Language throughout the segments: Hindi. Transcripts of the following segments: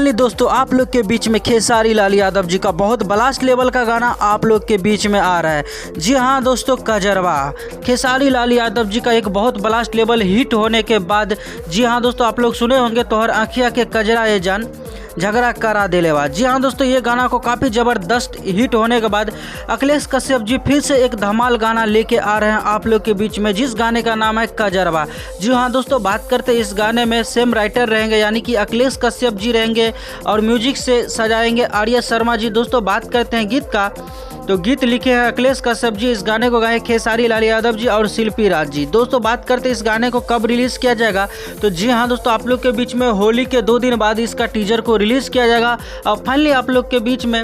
फाइनली दोस्तों आप लोग के बीच में खेसारी लाल यादव जी का बहुत ब्लास्ट लेवल का गाना आप लोग के बीच में आ रहा है। जी हाँ दोस्तों, कजरवा खेसारी लाल यादव जी का एक बहुत ब्लास्ट लेवल हिट होने के बाद, जी हाँ दोस्तों आप लोग सुने होंगे तोहर आँखिया के कजरा ये जान झगड़ा करा देलेवा। जी हाँ दोस्तों, ये गाना को काफ़ी ज़बरदस्त हिट होने के बाद अखिलेश कश्यप जी फिर से एक धमाल गाना लेके आ रहे हैं आप लोग के बीच में, जिस गाने का नाम है कजरवा। जी हाँ दोस्तों, बात करते हैं इस गाने में सेम राइटर रहेंगे यानी कि अखिलेश कश्यप जी रहेंगे और म्यूजिक से सजाएंगे आर्या शर्मा जी। दोस्तों बात करते हैं गीत का, तो गीत लिखे हैं अखिलेश कश्यप जी, इस गाने को गाए खेसारी लाल यादव जी और शिल्पी राज जी। दोस्तों बात करते हैं इस गाने को कब रिलीज़ किया जाएगा, तो जी हाँ दोस्तों आप लोग के बीच में होली के 2 दिन बाद इसका टीजर को रिलीज़ किया जाएगा और फाइनली आप लोग के बीच में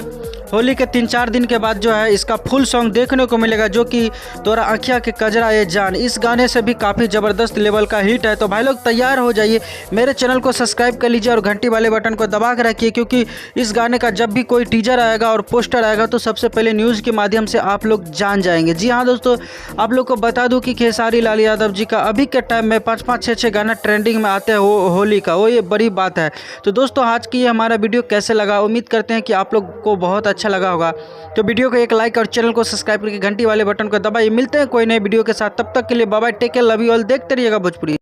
होली के 3-4 दिन के बाद जो है इसका फुल सॉन्ग देखने को मिलेगा, जो कि तोरा आँखिया के कजरा ये जान इस गाने से भी काफ़ी ज़बरदस्त लेवल का हिट है। तो भाई लोग तैयार हो जाइए, मेरे चैनल को सब्सक्राइब कर लीजिए और घंटी वाले बटन को दबा के रखिए, क्योंकि इस गाने का जब भी कोई टीजर आएगा और पोस्टर आएगा तो सबसे पहले न्यूज़ के माध्यम से आप लोग जान जाएंगे। जी हाँ दोस्तों, आप लोग को बता दूँ कि खेसारी लाल यादव जी का अभी के टाइम में 5-5, 6-6 गाना ट्रेंडिंग में आते हैं होली का, वो ये बड़ी बात है। तो दोस्तों आज की ये हमारा वीडियो कैसे लगा, उम्मीद करते हैं कि आप लोग को बहुत अच्छा लगा होगा। तो वीडियो को एक लाइक और चैनल को सब्सक्राइब करके घंटी वाले बटन को दबाइए। मिलते हैं कोई नए वीडियो के साथ, तब तक के लिए bye bye, take care, love you all. देखते रहिएगा भोजपुरी।